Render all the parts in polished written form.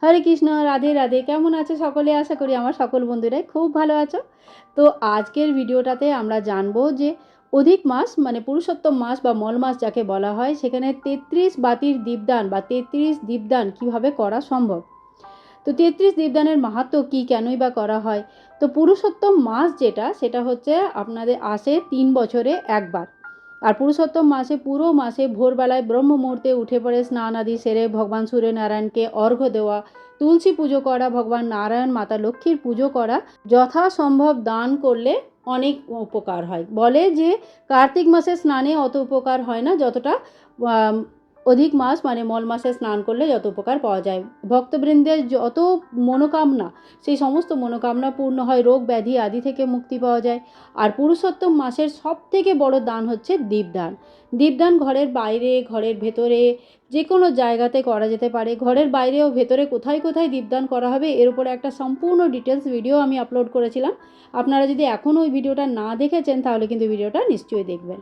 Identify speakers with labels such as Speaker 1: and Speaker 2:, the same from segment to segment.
Speaker 1: হরে কৃষ্ণ, রাধে রাধে। কেমন আছো সকলে? আশা করি আমার সকল বন্ধুরাই খুব ভালো আছো। তো আজকের ভিডিওটাতে আমরা জানবো যে অধিক মাস মানে পুরুষোত্তম মাস বা মল মাস যাকে বলা হয়, সেখানে 33 বাতির দীপদান বা 33 দীপদান কিভাবে করা সম্ভব। তো 33 দীপদানের মাহাত্ম্য কী, কেনই বা করা হয়। তো পুরুষোত্তম মাস যেটা, সেটা হচ্ছে আপনাদের আসে 3 বছরে একবার। আর পুরুষোত্তম মাসে পুরো মাসে ভোরবেলায় ব্রহ্ম মুহূর্তে উঠে পড়ে স্নান আদি সেরে ভগবান সূর্যনারায়ণকে অর্ঘ্য দেওয়া, তুলসী পুজো করা, ভগবান নারায়ণ মাতা লক্ষ্মীর পুজো করা, যথাসম্ভব দান করলে অনেক উপকার হয়। বলে যে কার্তিক মাসে স্নানে অত উপকার হয় না যতটা অধিক মাস মানে মল মাসে স্নান করলে যত উপকার পাওয়া যায়। ভক্তবৃন্দের যত মনোকামনা, সেই সমস্ত মনোকামনা পূর্ণ হয়, রোগ ব্যাধি আদি থেকে মুক্তি পাওয়া যায়। আর পুরুষোত্তম মাসের সবথেকে বড় দান হচ্ছে দীপদান। দীপদান ঘরের বাইরে, ঘরের ভেতরে, যে কোনো জায়গাতে করা যেতে পারে। ঘরের বাইরে ও ভেতরে কোথায় কোথায় দীপদান করা হবে এর উপরে একটা সম্পূর্ণ ডিটেলস ভিডিও আমি আপলোড করেছিলাম। আপনারা যদি এখনও ওই ভিডিওটা না দেখেছেন তাহলে কিন্তু ভিডিওটা নিশ্চয়ই দেখবেন।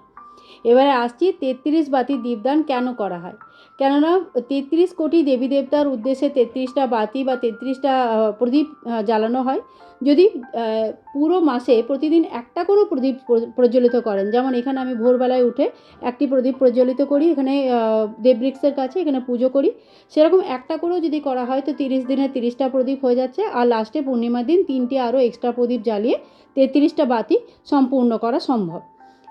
Speaker 1: এবারে আসছি 33 বাতি দীপদান কেন করা হয়। কেননা 33 কোটি দেবী দেবতার উদ্দেশ্যে 33টা বাতি বা 33টা প্রদীপ জ্বালানো হয়। যদি পুরো মাসে প্রতিদিন একটা করে প্রদীপ প্রজ্বলিত করেন, যেমন এখানে আমি ভোরবেলায় উঠে একটি প্রদীপ প্রজ্বলিত করি, এখানে দেববৃক্ষের কাছে এখানে পুজো করি, সেরকম একটা করেও যদি করা হয় তো 30 দিনে 30টা প্রদীপ হয়ে যাচ্ছে। আর লাস্টে পূর্ণিমার দিন 3টে আরও এক্সট্রা প্রদীপ জ্বালিয়ে 33টা বাতি সম্পূর্ণ করা সম্ভব।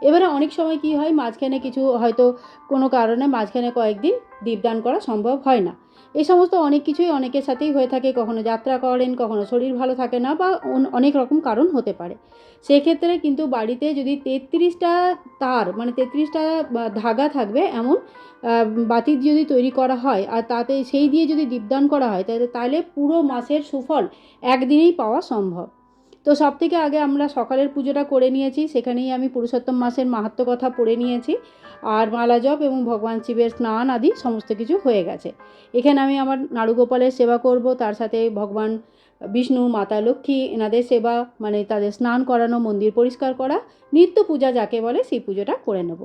Speaker 1: এবারে অনেক সময় কি হয়, মাঝখানে কিছু হয়তো কোনো কারণে মাঝখানে কয়েকদিন দীপদান করা সম্ভব হয় না। এই সমস্ত অনেক কিছুই অনেকের সাথেই হয়ে থাকে, কখনো যাত্রা করেন, কখনো শরীর ভালো থাকে না, বা অনেক রকম কারণ হতে পারে। সেক্ষেত্রে কিন্তু বাড়িতে যদি 33টা তার মানে 33টা ধাগা থাকবে এমন বাতি যদি তৈরি করা হয়, আর তাতে সেই দিয়ে যদি দীপদান করা হয়, তাহলে পুরো মাসের সুফল একদিনেই পাওয়া সম্ভব। তো সব থেকে আগে আমরা সকালের পুজোটা করে নিয়েছি, সেখানেই আমি পুরুষোত্তম মাসের মাহাত্ম্য কথা পড়ে নিয়েছি। আর মালা জপ এবং ভগবান শিবের স্নান আদি সমস্ত কিছু হয়ে গেছে। এখানে আমি আমার নাড়ুগোপালের সেবা করব, তার সাথে ভগবান বিষ্ণু, মাতা লক্ষ্মী এনাদের সেবা, মানে তাদের স্নান করানো, মন্দির পরিষ্কার করা, নিত্য পূজা যাকে বলে সেই পুজোটা করে নেব।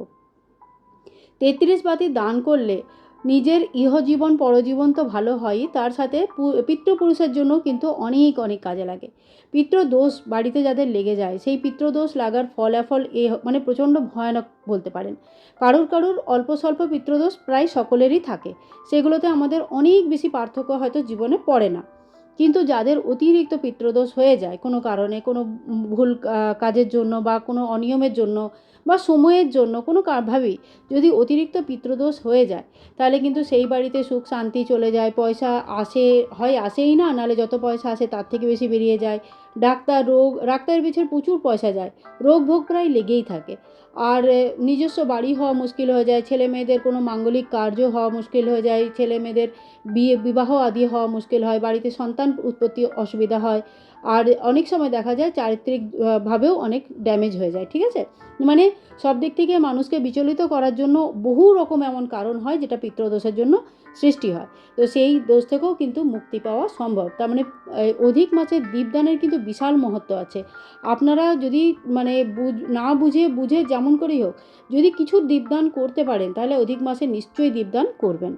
Speaker 1: 33 বাতি দান করলে নিজের ইহজীবন পরজীবন তো ভালো হয়ই, তার সাথে পিতৃপুরুষের জন্য কিন্তু অনেক অনেক কাজে লাগে। পিতৃদোষ বাড়িতে যাদের লেগে যায়, সেই পিতৃদোষ লাগার ফলাফল মানে প্রচণ্ড ভয়ানক বলতে পারেন। কারুর কারুর অল্প স্বল্প পিতৃদোষ প্রায় সকলেরই থাকে, সেগুলোতে আমাদের অনেক বেশি পার্থক্য হয়তো জীবনে পড়ে না। কিন্তু যাদের অতিরিক্ত পিতৃদোষ হয়ে যায় কোনো কারণে, কোনো ভুল কাজের জন্য বা কোনো অনিয়মের জন্য বা সময়ের জন্য, কোনোভাবেই যদি অতিরিক্ত পিতৃদোষ হয়ে যায়, তাহলে কিন্তু সেই বাড়িতে সুখ শান্তি চলে যায়, পয়সা আসে, হয় আসেই না, নাহলে যত পয়সা আসে তার থেকে বেশি বেরিয়ে যায়। ডাক্তারের পিছনে প্রচুর পয়সা যায়, রোগ ভোগ প্রায় লেগেই থাকে। আর নিজস্ব বাড়ি হওয়া মুশকিল হয়ে যায়, ছেলে মেয়েদের কোনো মাঙ্গলিক কার্য হওয়া মুশকিল হয়ে যায়, ছেলে মেয়েদের বিবাহ আদি হওয়া মুশকিল হয়, বাড়িতে সন্তান উৎপত্তি অসুবিধা হয়। আর অনেক সময় দেখা যায় চারিত্রিকভাবেও অনেক ড্যামেজ হয়ে যায়। ঠিক আছে, মানে সব দিক থেকে মানুষকে বিচলিত করার জন্য বহু রকম এমন কারণ হয় যেটা পিতৃদোষের জন্য সৃষ্টি হয়। তো সেই দোষ থেকেও কিন্তু মুক্তি পাওয়া সম্ভব। তার মানে অধিক মাসের দীপদানের কিন্তু বিশাল মহত্ব আছে। আপনারা যদি মানে না বুঝে যেমন করেই হোক, যদি কিছু দীপদান করতে পারেন তাহলে অধিক মাসে নিশ্চয়ই দীপদান করবেন।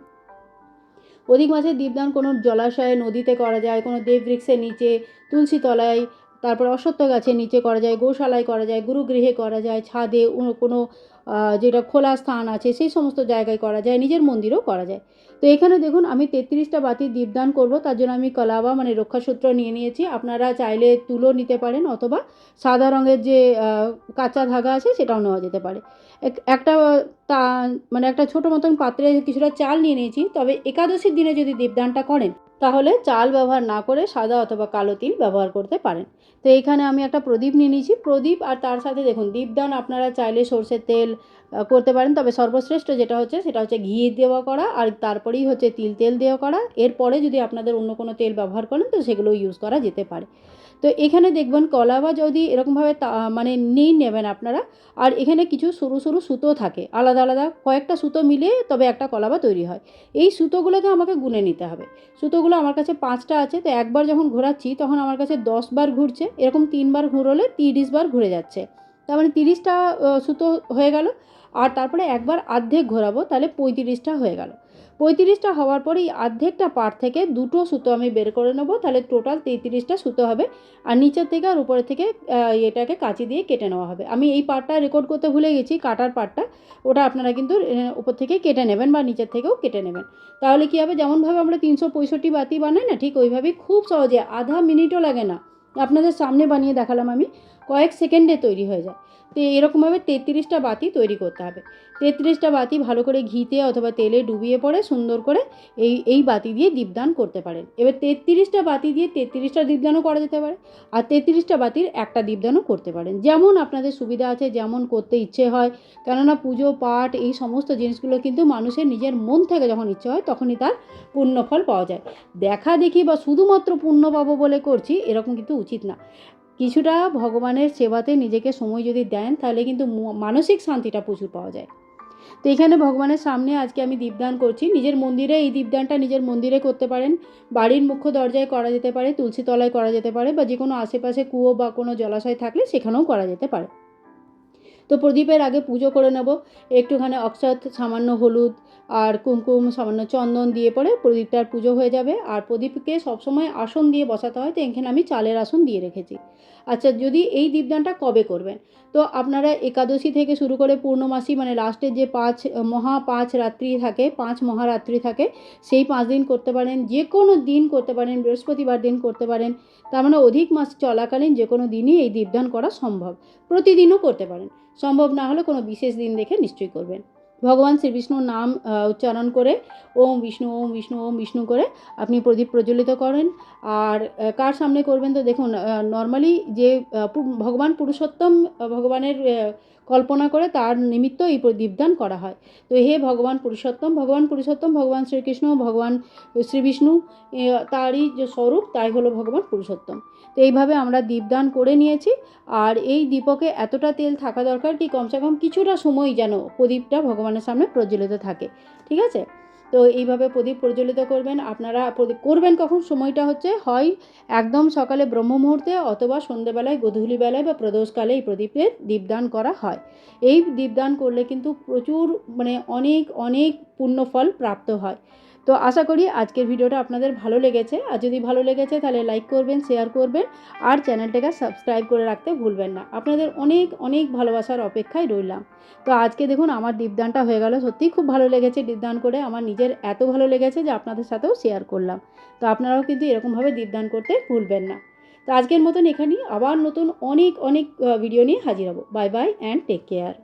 Speaker 1: অধিক মাসের দীপদান কোনো জলাশয়ে, নদীতে করা যায়, কোনো দেববৃক্ষের নিচে, তুলসী তলায়, তারপর অশ্বত্থ গাছের নিচে করা যায়, গোশালায় করা যায়, গুরুগৃহে করা যায়, ছাদে কোনো যেটা খোলা স্থান আছে সেই সমস্ত জায়গায় করা যায়, নিজের মন্দিরেও করা যায়। তো এখানে দেখুন আমি 33টা বাতির দীপদান করব, তার জন্য আমি কলাবা মানে রক্ষাসূত্র নিয়ে নিয়েছি। আপনারা চাইলে তুলো নিতে পারেন, অথবা সাদা রঙের যে কাঁচা ধাগা আছে সেটাও নেওয়া যেতে পারে। একটা তা মানে একটা ছোটো মতন পাত্রে কিছুটা চাল নিয়ে নিয়েছি। তবে একাদশীর দিনে যদি দীপদানটা করেন তাহলে চাল ব্যবহার না করে সাদা অথবা কালো তিল ব্যবহার করতে পারেন। তো এইখানে আমি একটা প্রদীপ নিয়ে নিয়েছি, প্রদীপ, আর তার সাথে দেখুন দীপদান আপনারা চাইলে সরষের তেল করতে পারেন, তবে সর্বশ্রেষ্ঠ যেটা হচ্ছে সেটা হচ্ছে ঘি দেওয়া করা, আর তারপরেই হচ্ছে তিল তেল দেওয়া করা। এরপরে যদি আপনাদের অন্য কোনো তেল ব্যবহার করেন তো সেগুলো ইউজ করা যেতে পারে। তো এখানে দেখবেন কলাবা যদি এরকমভাবে মানে নেবেন আপনারা। আর এখানে কিছু সরু সরু সুতো থাকে, আলাদা আলাদা কয়েকটা সুতো মিলিয়ে তবে একটা কলাবা তৈরি হয়। এই সুতোগুলোকে আমাকে গুনে নিতে হবে। সুতোগুলো আমার কাছে 5টা আছে, তো একবার যখন ঘোরাচ্ছি তখন আমার কাছে 10 বার ঘুরছে, এরকম 3বার ঘুরোলে 30 বার ঘুরে যাচ্ছে। তার মানে 30টা সুতো হয়ে গেল। আর তারপরে একবার অর্ধেক ঘোরাবো, তাহলে 35টা হয়ে গেল। 35টা হওয়ার পরে এই অর্ধেকটা পার্ট থেকে দুটো সুতো আমি বের করে নেব, তাহলে টোটাল 33টা সুতো হবে। আর নিচের থেকে আর উপরের থেকে এটাকে কাঁচি দিয়ে কেটে নেওয়া হবে। আমি এই পার্টটা রেকর্ড করতে ভুলে গেছি, কাটার পার্টটা, ওটা আপনারা কিন্তু উপর থেকে কেটে নেবেন বা নিচের থেকেও কেটে নেবেন। তাহলে কী হবে, যেমনভাবে আমরা 365 বাতি বানাই না, ঠিক ওইভাবেই খুব সহজে, আধা মিনিটও লাগে না, আপনাদের সামনে বানিয়ে দেখালাম আমি, কয়েক সেকেন্ডে তৈরি হয়ে যায়। তো এরকমভাবে 33টা বাতি তৈরি করতে হবে। 33টা বাতি ভালো করে ঘিতে অথবা তেলে ডুবিয়ে পড়ে সুন্দর করে এই বাতি দিয়ে দীপদান করতে পারেন। এবার 33টা বাতি দিয়ে 33টা দীপদানও করা যেতে পারে, আর 33টা বাতির একটা দীপদানও করতে পারেন, যেমন আপনাদের সুবিধা আছে, যেমন করতে ইচ্ছে হয়। কেননা পুজো পাঠ এই সমস্ত জিনিসগুলো কিন্তু মানুষের নিজের মন থেকে যখন ইচ্ছে হয় তখনই তার পুণ্যফল পাওয়া যায়। দেখা দেখি বা শুধুমাত্র পুণ্য পাবো বলে করছি এরকম কিন্তু উচিত না। কিছুটা ভগবানের সেবাতে নিজেকে সময় যদি দেন তাহলে কিন্তু মানসিক শান্তিটা প্রচুর পাওয়া যায়। তো এখানে ভগবানের সামনে আজকে আমি দীপদান করছি। নিজের মন্দিরে এই দীপদানটা নিজের মন্দিরে করতে পারেন, বাড়ির মুখ্য দরজায় করা যেতে পারে, তুলসী তলায় করা যেতে পারে, বা যে কোনো আশেপাশে কুয়ো বা কোনো জলাশয় থাকলে সেখানেও করা যেতে পারে। তো প্রদীপের আগে পুজো করে নেব। একটুখানি অক্ষত, সামান্য হলুদ আর কুমকুম, সামান্য চন্দন দিয়ে পরে প্রদীপটার পুজো হয়ে যাবে। আর প্রদীপকে সবসময় আসন দিয়ে বসাতে হয়, তো এখানে আমি চালের আসন দিয়ে রেখেছি। আচ্ছা, যদি এই দীপদানটা কবে করবেন, তো আপনারা একাদশী থেকে শুরু করে পূর্ণমাসী মানে লাস্টের যে 5 রাত্রি থাকে, 5 মহারাত্রি থাকে, সেই 5 দিন করতে পারেন, যে কোনো দিন করতে পারেন, বৃহস্পতিবার দিন করতে পারেন। তার মানে অধিক মাস চলাকালীন যে কোনো দিনই এই দীপদান করা সম্ভব। প্রতিদিনও করতে পারেন, সম্ভব না হলে কোনো বিশেষ দিন দেখে নিশ্চয়ই করবেন। ভগবান শ্রীবিষ্ণুর নাম উচ্চারণ করে ওম বিষ্ণু ওম বিষ্ণু ওম বিষ্ণু করে আপনি প্রদীপ প্রজ্বলিত করেন। আর কার সামনে করবেন, তো দেখুন নর্মালি যে ভগবান পুরুষোত্তম ভগবানের কল্পনা করে তার নিমিত্ত এই দীপদান করা হয়। তো হে ভগবান পুরুষোত্তম, ভগবান শ্রীকৃষ্ণ, ভগবান শ্রীবিষ্ণু, তারই যে স্বরূপ তাই হলো ভগবান পুরুষোত্তম। তো এইভাবে আমরা দীপদান করে নিয়েছি। আর এই দীপকে এতটা তেল থাকা দরকার কি কমসে কম কিছুটা সময় যেন প্রদীপটা ভগবানের সামনে প্রজ্বলিত থাকে, ঠিক আছে? তো এইভাবে প্রদীপ প্রজ্বলিত করবেন। আপনারা প্রদীপ করবেন কখন, সময়টা হচ্ছে হয় একদম সকালে ব্রহ্ম মুহূর্তে অথবা সন্ধ্যেবেলায়, গধূলিবেলায় বা প্রদোষকালে এই প্রদীপের দীপদান করা হয়। এই দীপদান করলে কিন্তু প্রচুর মানে অনেক অনেক পুণ্যফল প্রাপ্ত হয়। তো আশা করি আজকের ভিডিওটা আপনাদের ভালো লেগেছে। আর যদি ভালো লেগেছে তাহলে লাইক করবেন, শেয়ার করবেন, আর চ্যানেলটাকে সাবস্ক্রাইব করে রাখতে ভুলবেন না। আপনাদের অনেক অনেক ভালোবাসার অপেক্ষায় রইলাম। তো আজকে দেখুন আমার দীপদানটা হয়ে গেল, সত্যিই খুব ভালো লেগেছে দীপদান করে, আমার নিজের এত ভালো লেগেছে যে আপনাদের সাথেও শেয়ার করলাম। তো আপনারাও কিন্তু এরকমভাবে দীপদান করতে ভুলবেন না। তো আজকের মতন এখানেই, আবার নতুন অনেক অনেক ভিডিও নিয়ে হাজির হব। Bye bye and take care.